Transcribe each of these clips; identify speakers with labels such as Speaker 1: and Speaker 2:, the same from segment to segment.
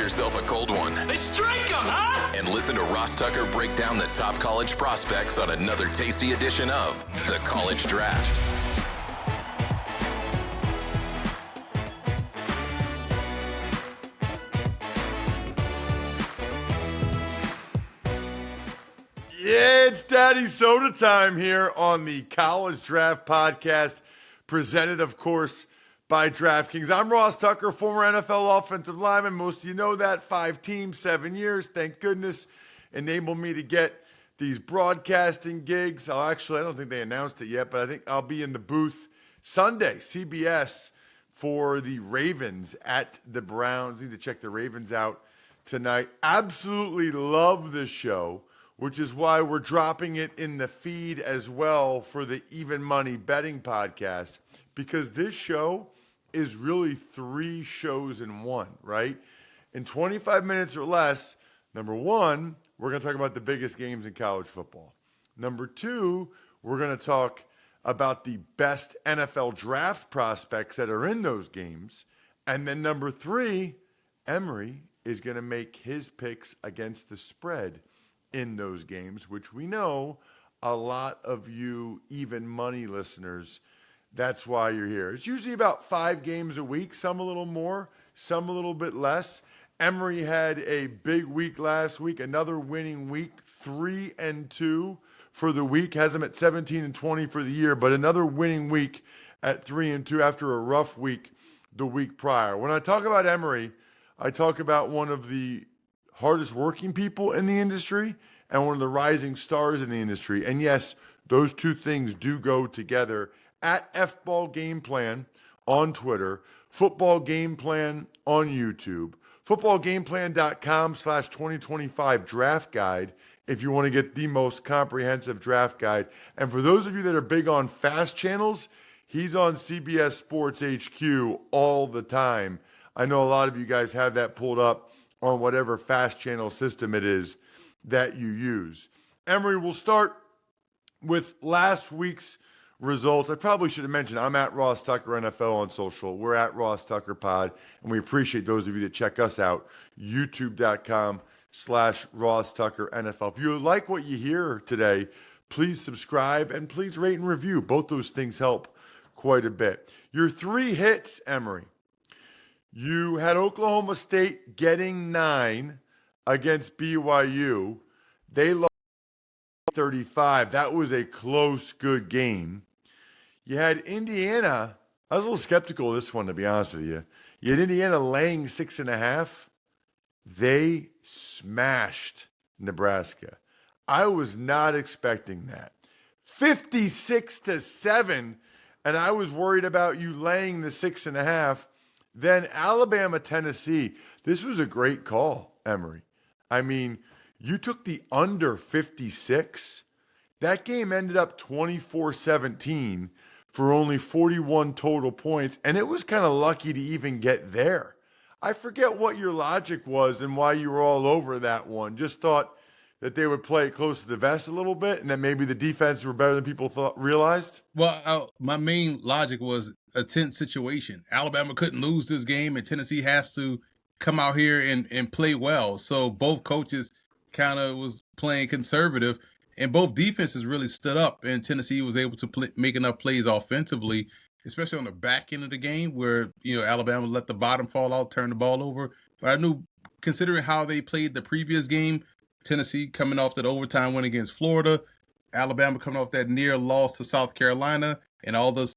Speaker 1: yourself a cold one.
Speaker 2: They strike 'em, huh?
Speaker 1: And listen to Ross Tucker break down the top college prospects on another tasty edition of The College Draft.
Speaker 3: Yeah, it's Daddy Soda time here on the College Draft Podcast, presented, of course, by DraftKings. I'm Ross Tucker, former NFL offensive lineman. Most of you know that. 5 teams, 7 years. Thank goodness. Enabled me to get these broadcasting gigs. I don't think they announced it yet, but I think I'll be in the booth Sunday, CBS, for the Ravens at the Browns. Need to check the Ravens out tonight. Absolutely love this show, which is why we're dropping it in the feed as well for the Even Money Betting Podcast, because this show is really 3 shows in one, right? In 25 minutes or less, number one, we're going to talk about the biggest games in college football. Number 2, we're going to talk about the best NFL draft prospects that are in those games. And then number 3, Emory is going to make his picks against the spread in those games, which we know a lot of you Even Money listeners, that's why you're here. It's usually about 5 games a week, some a little more, some a little bit less. Emory had a big week last week, another winning week, 3-2 for the week, has him at 17-20 for the year, but another winning week at 3-2 after a rough week the week prior. When I talk about Emory, I talk about one of the hardest working people in the industry and one of the rising stars in the industry. And yes, those two things do go together. At FBall Game Plan on Twitter, Football Game Plan on YouTube, footballgameplan.com/2025 draft guide if you want to get the most comprehensive draft guide. And for those of you that are big on fast channels, he's on CBS Sports HQ all the time. I know a lot of you guys have that pulled up on whatever fast channel system it is that you use. Emory, we'll start with last week's results. I probably should have mentioned I'm at Ross Tucker NFL on social. We're at Ross Tucker Pod, and we appreciate those of you that check us out. YouTube.com/Ross Tucker NFL. If you like what you hear today, please subscribe and please rate and review. Both those things help quite a bit. Your 3 hits, Emory. You had Oklahoma State getting 9 against BYU. They lost 35. That was a close, good game. You had Indiana. I was a little skeptical of this one, to be honest with you. You had Indiana laying 6.5. They smashed Nebraska. I was not expecting that. 56-7, and I was worried about you laying the 6.5. Then Alabama, Tennessee. This was a great call, Emory. I mean, you took the under 56. That game ended up 24-17 for only 41 total points, and it was kind of lucky to even get there. I forget what your logic was and why you were all over that one. Just thought that they would play it close to the vest a little bit, and that maybe the defenses were better than people realized?
Speaker 4: Well, my main logic was a tense situation. Alabama couldn't lose this game, and Tennessee has to come out here and play well. So both coaches kind of was playing conservative, and both defenses really stood up, and Tennessee was able to make enough plays offensively, especially on the back end of the game where, Alabama let the bottom fall out, turn the ball over. But I knew, considering how they played the previous game, Tennessee coming off that overtime win against Florida, Alabama coming off that near loss to South Carolina, and all this,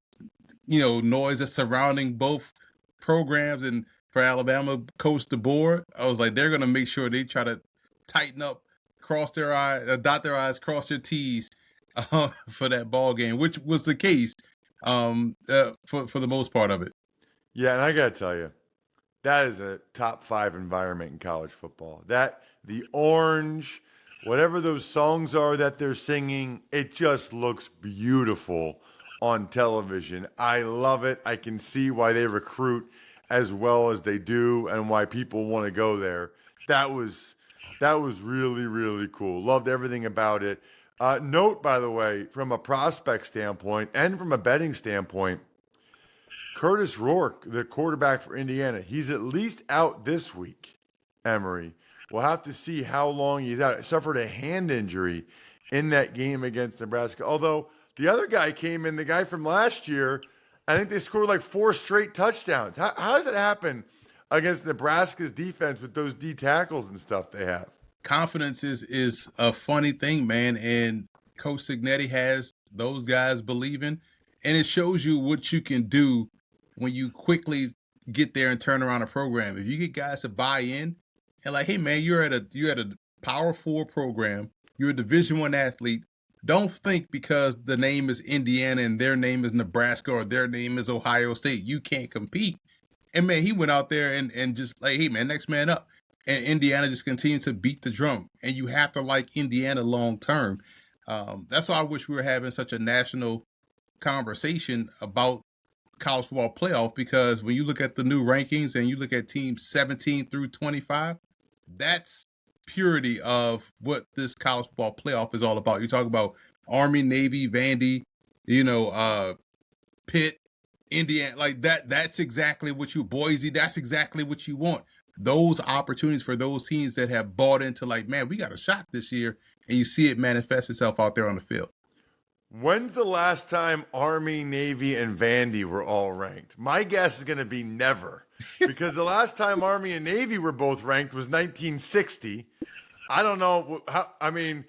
Speaker 4: noise that's surrounding both programs. And for Alabama, Coach DeBoer, I was like, they're going to make sure they try to tighten up, cross their eyes, dot their I's, cross their T's for that ball game, which was the case for the most part of it.
Speaker 3: Yeah, and I got to tell you, that is a top 5 environment in college football. The orange, whatever those songs are that they're singing, it just looks beautiful on television. I love it. I can see why they recruit as well as they do and why people want to go there. That was really, really cool. Loved everything about it. Note, by the way, from a prospect standpoint and from a betting standpoint, Curtis Rourke, the quarterback for Indiana, he's at least out this week. Emory. We'll have to see how long he's out. He suffered a hand injury in that game against Nebraska. Although the other guy came in, the guy from last year, I think they scored like 4 straight touchdowns. How does it happen against Nebraska's defense with those D tackles and stuff they have?
Speaker 4: Confidence is a funny thing, man. And Coach Signetti has those guys believing, and it shows you what you can do when you quickly get there and turn around a program. If you get guys to buy in and like, hey man, you're at a Power 4 program, you're a Division I athlete. Don't think because the name is Indiana and their name is Nebraska or their name is Ohio State, you can't compete. And man, he went out there and just like, hey man, next man up. And Indiana just continues to beat the drum. And you have to like Indiana long term. That's why I wish we were having such a national conversation about college football playoff, because when you look at the new rankings and you look at teams 17 through 25, that's purity of what this college football playoff is all about. You talk about Army, Navy, Vandy, Pitt, Indiana, like that's exactly what you, Boise, that's exactly what you want. Those opportunities for those teams that have bought into like, man, we got a shot this year, and you see it manifest itself out there on the field.
Speaker 3: When's the last time Army, Navy, and Vandy were all ranked? My guess is going to be never, because the last time Army and Navy were both ranked was 1960. I don't know how. I mean,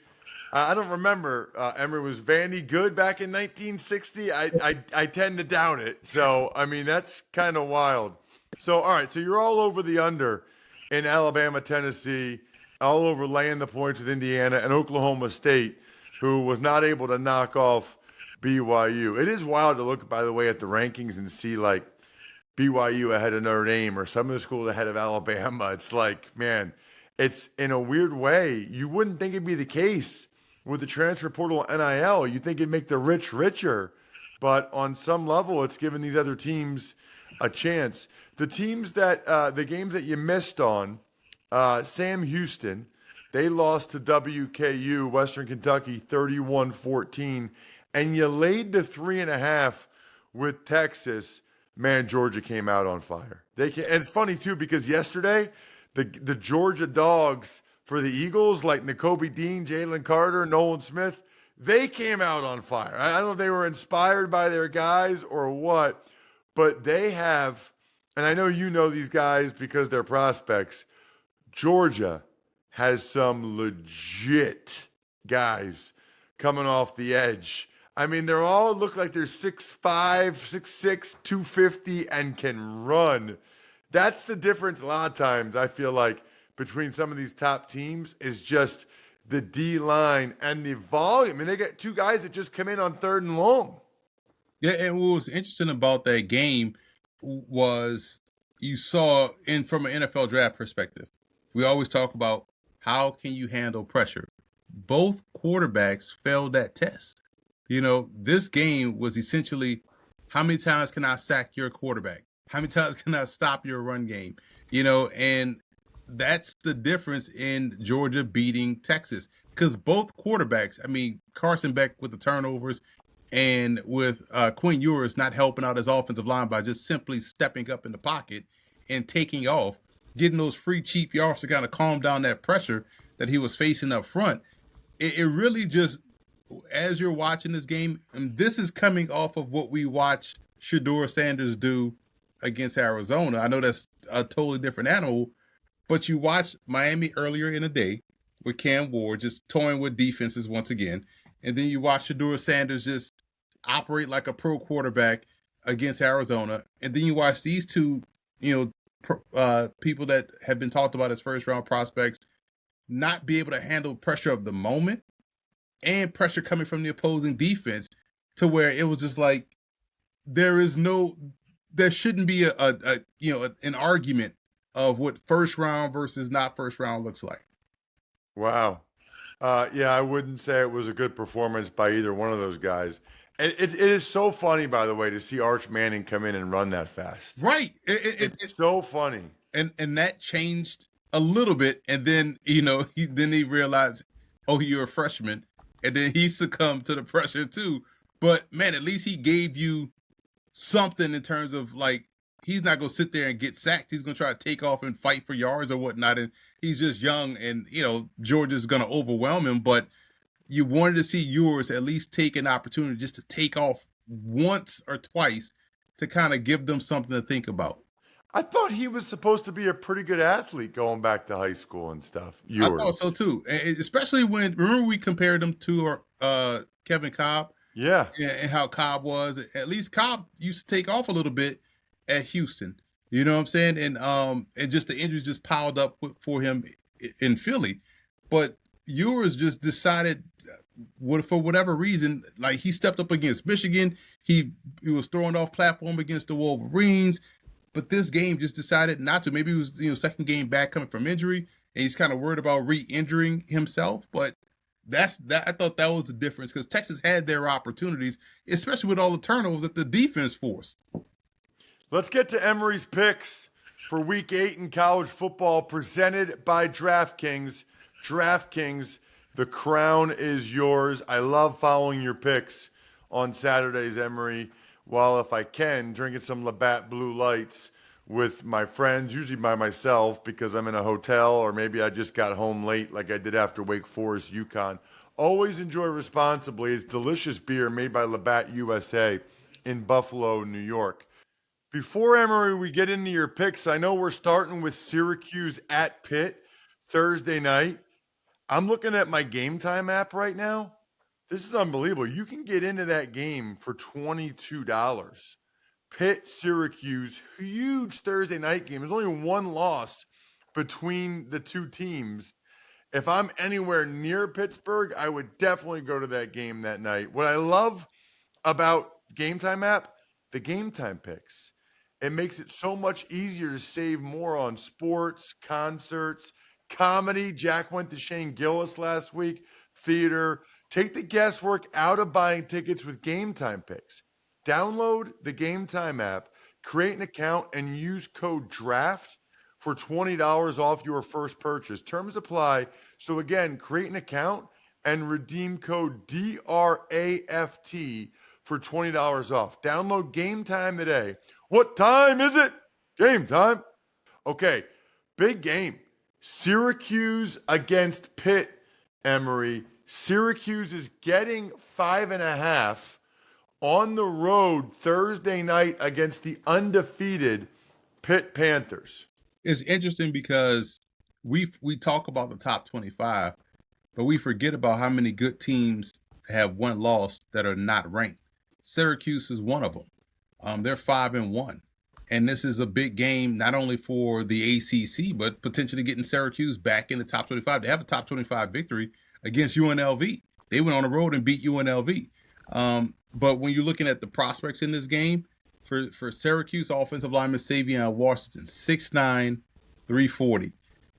Speaker 3: I don't remember. Emory, was Vandy good back in 1960? I tend to doubt it. So I mean, that's kind of wild. So all right, so you're all over the under in Alabama, Tennessee, all over laying the points with Indiana and Oklahoma State, who was not able to knock off BYU. It is wild to look, by the way, at the rankings and see like BYU ahead of Notre Dame or some of the schools ahead of Alabama. It's like, man, it's in a weird way. You wouldn't think it'd be the case with the transfer portal NIL. You'd think it'd make the rich richer. But on some level, it's given these other teams a chance. The teams that, the games that you missed on, Sam Houston, they lost to WKU, Western Kentucky, 31-14. And you laid the 3.5 with Texas. Man, Georgia came out on fire. And it's funny, too, because yesterday, the Georgia Dogs for the Eagles, like Nakobe Dean, Jalen Carter, Nolan Smith, they came out on fire. I don't know if they were inspired by their guys or what, but they have, and I know you know these guys because they're prospects, Georgia has some legit guys coming off the edge. I mean, they all look like they're 6'5", 6'6", 250, and can run. That's the difference a lot of times, I feel like, between some of these top teams is just the D-line and the volume. I mean, they got 2 guys that just come in on 3rd and long.
Speaker 4: Yeah, and what was interesting about that game was you saw, from an NFL draft perspective, we always talk about how can you handle pressure. Both quarterbacks failed that test. This game was essentially, how many times can I sack your quarterback? How many times can I stop your run game? And that's the difference in Georgia beating Texas, because both quarterbacks, I mean, Carson Beck with the turnovers and with Quinn Ewers not helping out his offensive line by just simply stepping up in the pocket and taking off, getting those free cheap yards to kind of calm down that pressure that he was facing up front. It really just, as you're watching this game, and this is coming off of what we watched Shedeur Sanders do against Arizona. I know that's a totally different animal, but you watched Miami earlier in the day with Cam Ward just toying with defenses once again, and then you watch Shedeur Sanders just operate like a pro quarterback against Arizona, and then you watch these two, people that have been talked about as first-round prospects not be able to handle pressure of the moment and pressure coming from the opposing defense, to where it was just like there shouldn't be an argument of what first round versus not first round looks like.
Speaker 3: Wow. Yeah, I wouldn't say it was a good performance by either one of those guys. It is so funny, by the way, to see Arch Manning come in and run that fast.
Speaker 4: Right.
Speaker 3: It's so funny.
Speaker 4: And that changed a little bit. And then, he realized, oh, you're a freshman. And then he succumbed to the pressure too. But man, at least he gave you something in terms of like he's not going to sit there and get sacked. He's going to try to take off and fight for yards or whatnot. And he's just young, and Georgia's going to overwhelm him. But you wanted to see Ewers at least take an opportunity just to take off once or twice to kind of give them something to think about.
Speaker 3: I thought he was supposed to be a pretty good athlete going back to high school and stuff.
Speaker 4: I thought so too, and especially when remember we compared him to Kevin Cobb.
Speaker 3: Yeah,
Speaker 4: and how Cobb was. At least Cobb used to take off a little bit at Houston. You know what I'm saying? And just the injuries just piled up for him in Philly. But Ewers just decided, for whatever reason, like he stepped up against Michigan. He was throwing off platform against the Wolverines. But this game just decided not to. Maybe it was second game back coming from injury, and he's kind of worried about re-injuring himself. But I thought that was the difference, because Texas had their opportunities, especially with all the turnovers that the defense forced.
Speaker 3: Let's get to Emory's picks for Week 8 in college football, presented by DraftKings. DraftKings, the crown is yours. I love following your picks on Saturdays, Emory, while, if I can, drinking some Labatt Blue Lights with my friends, usually by myself because I'm in a hotel, or maybe I just got home late like I did after Wake Forest, UConn. Always enjoy responsibly. It's delicious beer made by Labatt USA in Buffalo, New York. Before, Emory, we get into your picks, I know we're starting with Syracuse at Pitt Thursday night. I'm looking at my Game Time app right now. This is unbelievable. You can get into that game for $22. Pitt, Syracuse, huge Thursday night game. There's only one loss between the two teams. If I'm anywhere near Pittsburgh, I would definitely go to that game that night. What I love about Game Time app, the Game Time picks. It makes it so much easier to save more on sports, concerts, comedy. Jack went to Shane Gillis last week, theater. Take the guesswork out of buying tickets with Game Time picks. Download the Game Time app, create an account, and use code DRAFT for $20 off your first purchase. Terms apply. So again, create an account and redeem code DRAFT for $20 off. Download Game Time today. What time is it? Game time. Okay, big game. Syracuse against Pitt, Emory. Syracuse is getting 5.5 on the road Thursday night against the undefeated Pitt Panthers.
Speaker 4: It's interesting because we talk about the top 25, but we forget about how many good teams have one loss that are not ranked. Syracuse is one of them. They're 5-1, and this is a big game not only for the ACC, but potentially getting Syracuse back in the top 25. They have a top 25 victory against UNLV. They went on the road and beat UNLV. But when you're looking at the prospects in this game, for Syracuse, offensive lineman Savion Washington, 6'9", 340.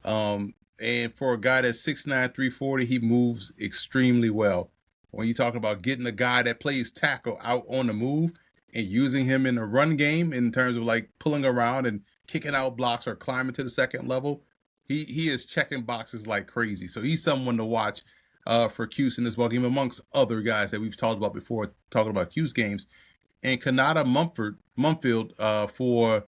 Speaker 4: And for a guy that's 6'9", 340, he moves extremely well. When you talk about getting a guy that plays tackle out on the move and using him in the run game in terms of like pulling around and kicking out blocks or climbing to the second level, he is checking boxes like crazy. So he's someone to watch for Cuse in this ballgame, amongst other guys that we've talked about before, talking about Cuse games. And Kanata Mumfield for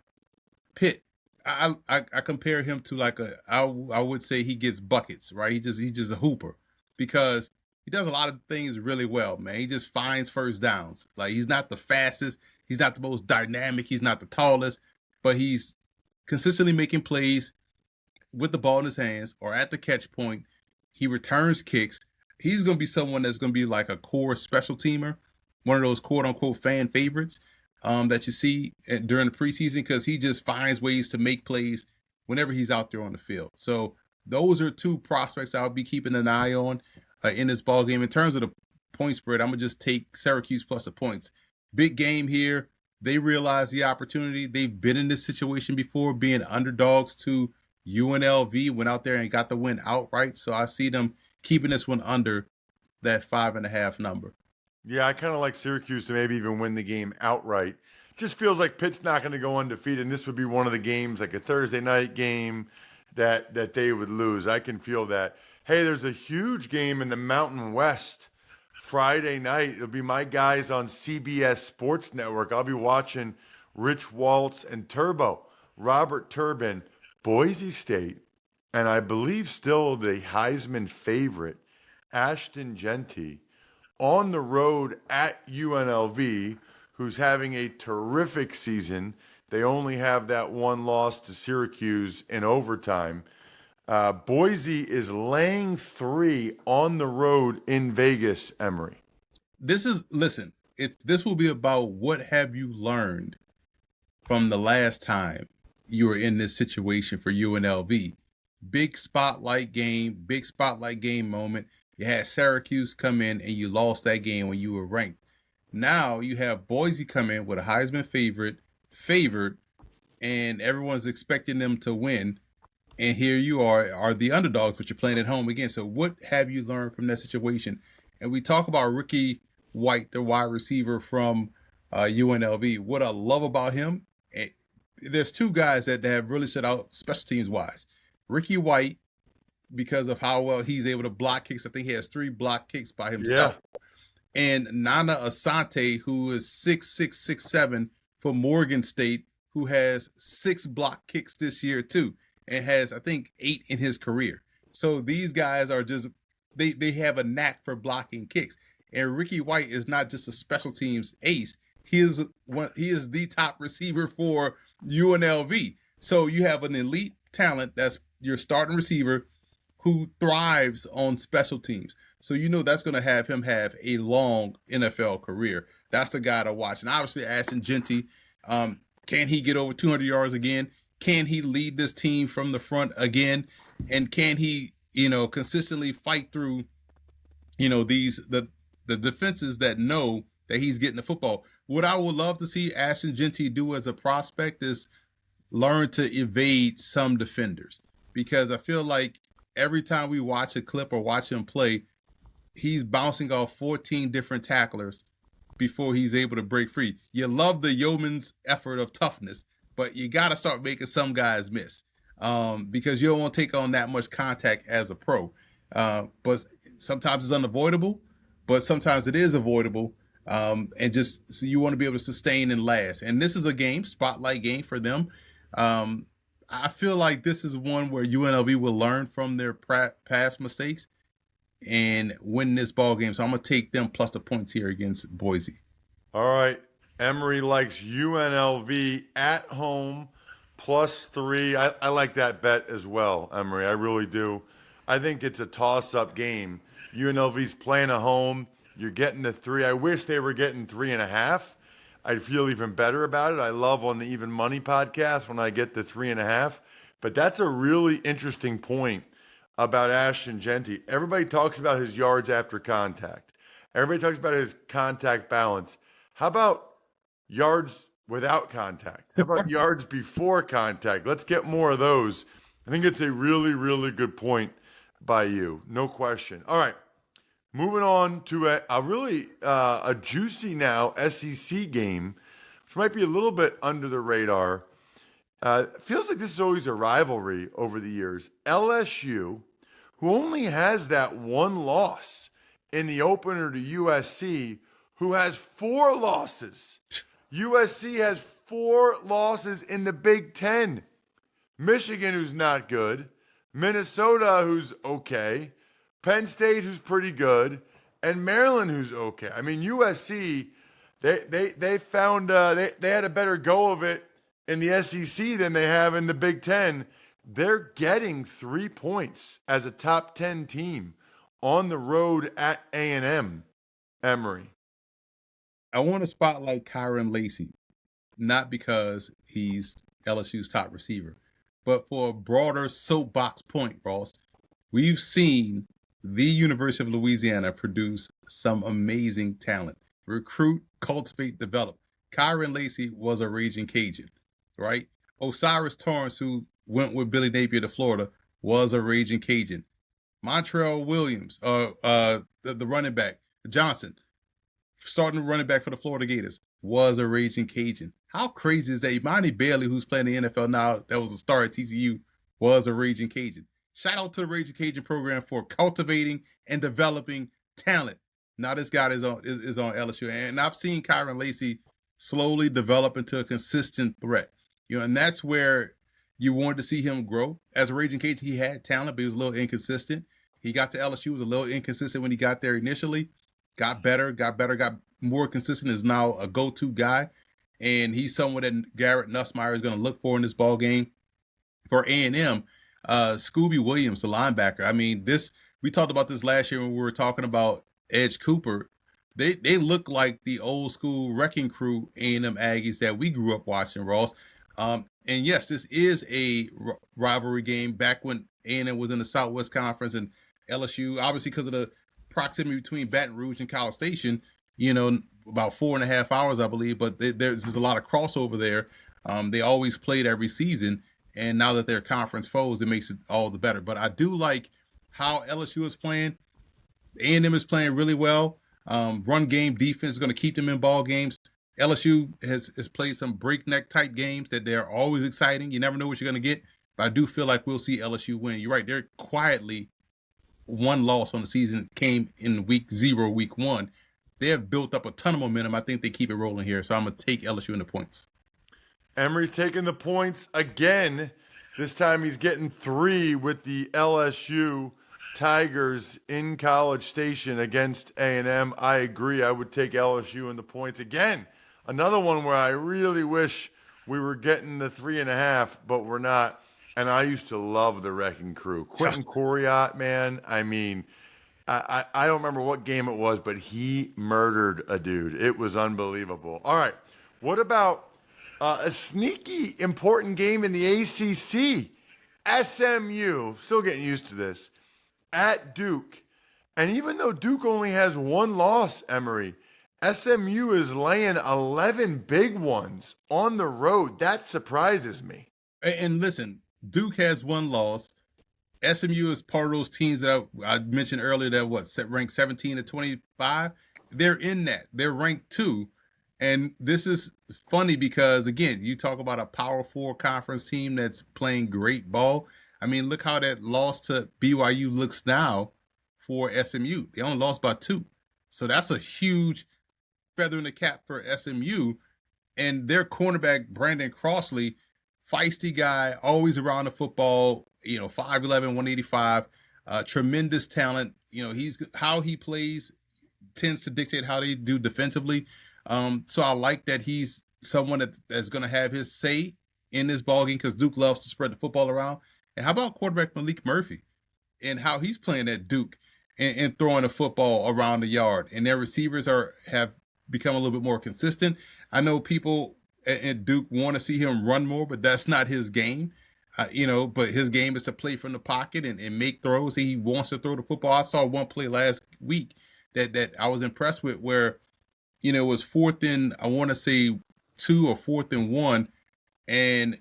Speaker 4: Pitt, I compare him to I would say he gets buckets, right? He's just a hooper, because he does a lot of things really well, man. He just finds first downs. Like, he's not the fastest, he's not the most dynamic, he's not the tallest, but he's consistently making plays with the ball in his hands or at the catch point. He returns kicks. He's going to be someone that's going to be like a core special teamer, one of those quote-unquote fan favorites that you see during the preseason, because he just finds ways to make plays whenever he's out there on the field. So those are two prospects I'll be keeping an eye on in this ball game. In terms of the point spread, I'm going to just take Syracuse plus the points. Big game here. They realize the opportunity. They've been in this situation before, being underdogs to UNLV, went out there and got the win outright. So I see them keeping this one under that 5.5 number.
Speaker 3: Yeah, I kind of like Syracuse to maybe even win the game outright. Just feels like Pitt's not going to go undefeated, and this would be one of the games, like a Thursday night game, that they would lose. I can feel that. Hey, there's a huge game in the Mountain West Friday night. It'll be my guys on CBS Sports Network. I'll be watching Rich Waltz, and Turbo, Robert Turbin, Boise State, and I believe still the Heisman favorite, Ashton Genty, on the road at UNLV, who's having a terrific season. They only have that one loss to Syracuse in overtime. Boise is laying 3 on the road in Vegas, Emory.
Speaker 4: This will be about what have you learned from the last time you were in this situation for UNLV. Big spotlight game moment. You had Syracuse come in and you lost that game when you were ranked. Now you have Boise come in with a Heisman favored, and everyone's expecting them to win. And here you are the underdogs, but you're playing at home again. So what have you learned from that situation? And we talk about Ricky White, the wide receiver from UNLV. What I love about him, there's 2 guys that have really stood out special teams wise. Ricky White, because of how well he's able to block kicks. I think he has 3 block kicks by himself. Yeah. And Nana Asante, who is 6'6", 6'7", for Morgan State, who has 6 block kicks this year too, and has, I think, 8 in his career. So these guys are just, they have a knack for blocking kicks. And Ricky White is not just a special teams ace. He is the top receiver for UNLV. So you have an elite talent that's your starting receiver who thrives on special teams. So you know that's going to have him have a long NFL career. That's the guy to watch. And obviously Ashton Genty, can he get over 200 yards again? Can he lead this team from the front again? And can he, consistently fight through, the defenses that know that he's getting the football? What I would love to see Ashton Genty do as a prospect is learn to evade some defenders, because I feel like every time we watch a clip or watch him play, he's bouncing off 14 different tacklers before he's able to break free. You love the yeoman's effort of toughness, but you got to start making some guys miss, because you don't want to take on that much contact as a pro. But sometimes it's unavoidable, but sometimes it is avoidable. And just so you want to be able to sustain and last. And this is a spotlight game for them. I feel like this is one where UNLV will learn from their past mistakes and win this ball game. So I'm going to take them plus the points here against Boise.
Speaker 3: All right. Emory likes UNLV at home +3. I like that bet as well, Emory. I really do. I think it's a toss-up game. UNLV's playing at home. You're getting the 3. I wish they were getting 3.5. I'd feel even better about it. I love on the Even Money podcast when I get the 3.5. But that's a really interesting point about Ashton Genty. Everybody talks about his yards after contact. Everybody talks about his contact balance. How about yards without contact? How about yards before contact? Let's get more of those. I think it's a really, really good point by you. No question. All right. Moving on to a juicy now SEC game, which might be a little bit under the radar. Feels like this is always a rivalry over the years. LSU, who only has that one loss in the opener to USC, who has 4 losses. USC has 4 losses in the Big Ten. Michigan, who's not good. Minnesota, who's okay. Penn State, who's pretty good, and Maryland, who's okay. I mean, USC, they found they had a better go of it in the SEC than they have in the Big Ten. They're getting 3 points as a top 10 team on the road at A&M. Emory.
Speaker 4: I want to spotlight Kyron Lacey, not because he's LSU's top receiver, but for a broader soapbox point, Ross. We've seen the University of Louisiana produce some amazing talent. Recruit, cultivate, develop. Kyron Lacey was a raging Cajun, right? Osiris Torrance, who went with Billy Napier to Florida, was a raging Cajun. Montrell Williams, the running back, Johnson, starting running back for the Florida Gators, was a raging Cajun. How crazy is that? Imani Bailey, who's playing the NFL now, that was a star at TCU, was a raging Cajun. Shout out to the Raging Cajun program for cultivating and developing talent. Now this guy is on LSU, and I've seen Kyron Lacey slowly develop into a consistent threat. And that's where you wanted to see him grow. As a Raging Cajun, he had talent, but he was a little inconsistent. He got to LSU, was a little inconsistent when he got there initially. Got better, got more consistent, is now a go-to guy. And he's someone that Garrett Nussmeier is going to look for in this ball game. For A&M, Scooby Williams, the linebacker. I mean, we talked about this last year when we were talking about Edge Cooper. They look like the old school wrecking crew A&M Aggies that we grew up watching, Ross. And yes, this is a rivalry game back when A&M was in the Southwest Conference and LSU, obviously because of the proximity between Baton Rouge and College Station, about 4.5 hours, I believe, but there's a lot of crossover there. They always played every season. And now that they're conference foes, it makes it all the better. But I do like how LSU is playing. A&M is playing really well. Run game defense is going to keep them in ball games. LSU has played some breakneck type games that they're always exciting. You never know what you're going to get. But I do feel like we'll see LSU win. You're right. They're quietly one loss on the season came in week 0, week 1. They have built up a ton of momentum. I think they keep it rolling here. So I'm going to take LSU in the points.
Speaker 3: Emory's taking the points again. This time he's getting 3 with the LSU Tigers in College Station against A&M. I agree. I would take LSU in the points again. Another one where I really wish we were getting the 3.5, but we're not. And I used to love the Wrecking Crew. Quentin Coriat, man. I mean, I don't remember what game it was, but he murdered a dude. It was unbelievable. All right. What about a sneaky important game in the ACC? SMU, still getting used to this, at Duke. And even though Duke only has 1 loss, Emory, SMU is laying 11 big ones on the road. That surprises me.
Speaker 4: And listen, Duke has 1 loss. SMU is part of those teams that I mentioned earlier that ranked 17 to 25. They're in that. They're ranked 2. And this is funny because, again, you talk about a Power 4 conference team that's playing great ball. I mean, look how that loss to BYU looks now for SMU. They only lost by 2. So that's a huge feather in the cap for SMU. And their cornerback, Brandon Crossley, feisty guy, always around the football, 5'11", 185, tremendous talent. How he plays tends to dictate how they do defensively. So I like that he's someone that's going to have his say in this ballgame because Duke loves to spread the football around. And how about quarterback Malik Murphy and how he's playing at Duke and throwing the football around the yard? And their receivers have become a little bit more consistent. I know people at Duke want to see him run more, but that's not his game. But his game is to play from the pocket and make throws. He wants to throw the football. I saw one play last week that I was impressed with where it was 4th and I want to say 2 or 4th and 1, and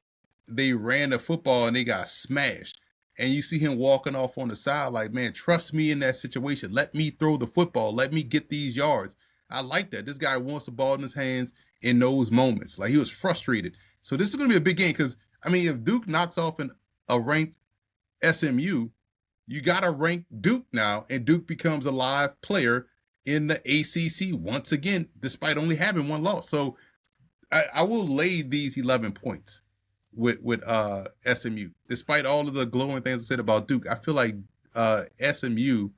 Speaker 4: they ran the football and they got smashed. And you see him walking off on the side like, man, trust me in that situation. Let me throw the football. Let me get these yards. I like that. This guy wants the ball in his hands in those moments. Like, he was frustrated. So this is going to be a big game because, I mean, if Duke knocks off a ranked SMU, you got to rank Duke now, and Duke becomes a live player in the ACC once again, despite only having 1 loss. So I will lay these 11 points with SMU. Despite all of the glowing things I said about Duke, I feel like SMU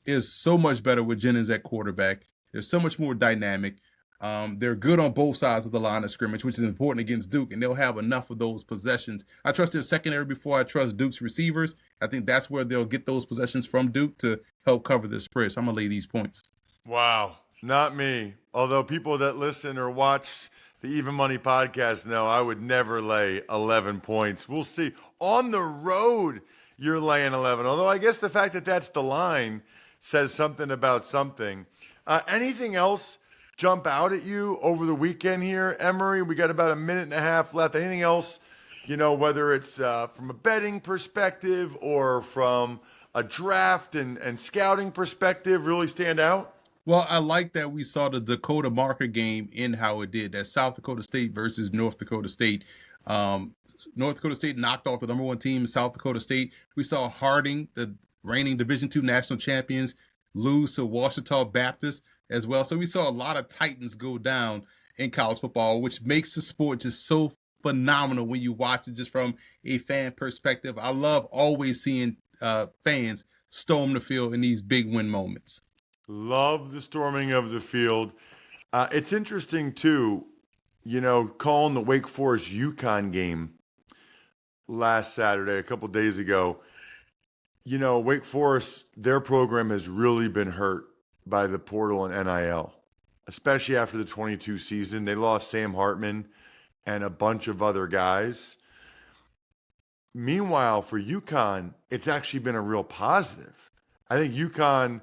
Speaker 4: is so much better with Jennings at quarterback. They're so much more dynamic. They're good on both sides of the line of scrimmage, which is important against Duke, and they'll have enough of those possessions. I trust their secondary before I trust Duke's receivers. I think that's where they'll get those possessions from Duke to help cover the spread. So I'm going to lay these points.
Speaker 3: Wow, not me. Although people that listen or watch the Even Money podcast know I would never lay 11 points. We'll see. On the road, you're laying 11. Although I guess the fact that that's the line says something about something. Anything else jump out at you over the weekend here, Emory? We got about 1.5 minutes left. Anything else, whether it's from a betting perspective or from a draft and scouting perspective, really stand out?
Speaker 4: Well, I like that we saw the Dakota marker game in how it did. That's South Dakota State versus North Dakota State. North Dakota State knocked off the number 1 team, South Dakota State. We saw Harding, the reigning Division II national champions, lose to Ouachita Baptist as well. So we saw a lot of Titans go down. in college football, which makes the sport just so phenomenal when you watch it just from a fan perspective. I love always seeing fans storm the field in these big win moments.
Speaker 3: Love the storming of the field. It's interesting, too, calling the Wake Forest UConn game last Saturday, a couple days ago. Wake Forest, their program has really been hurt by the portal and NIL, especially after the 22 season. They lost Sam Hartman and a bunch of other guys. Meanwhile, for UConn, it's actually been a real positive. I think UConn,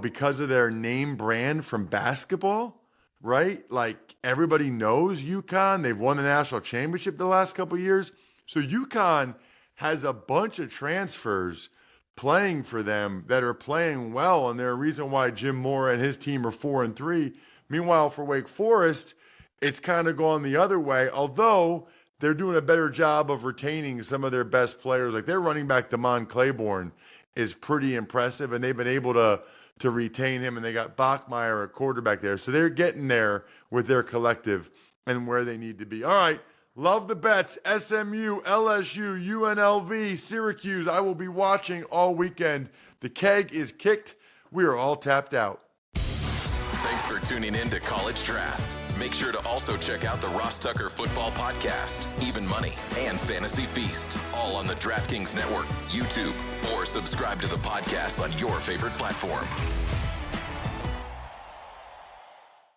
Speaker 3: because of their name brand from basketball, right? Like everybody knows UConn. They've won the national championship the last couple of years. So UConn has a bunch of transfers playing for them that are playing well, and they're a reason why Jim Mora and his team are 4-3. Meanwhile, for Wake Forest, it's kind of gone the other way, although they're doing a better job of retaining some of their best players. Like their running back, Damon Claiborne, is pretty impressive, and they've been able to retain him, and they got Bachmeier, a quarterback there. So they're getting there with their collective and where they need to be. All right, love the bets. SMU, LSU, UNLV, Syracuse. I will be watching all weekend. The keg is kicked. We are all tapped out.
Speaker 1: Thanks for tuning in to College Draft. Make sure to also check out the Ross Tucker Football Podcast, Even Money, and Fantasy Feast, all on the DraftKings Network, YouTube, or subscribe to the podcast on your favorite platform.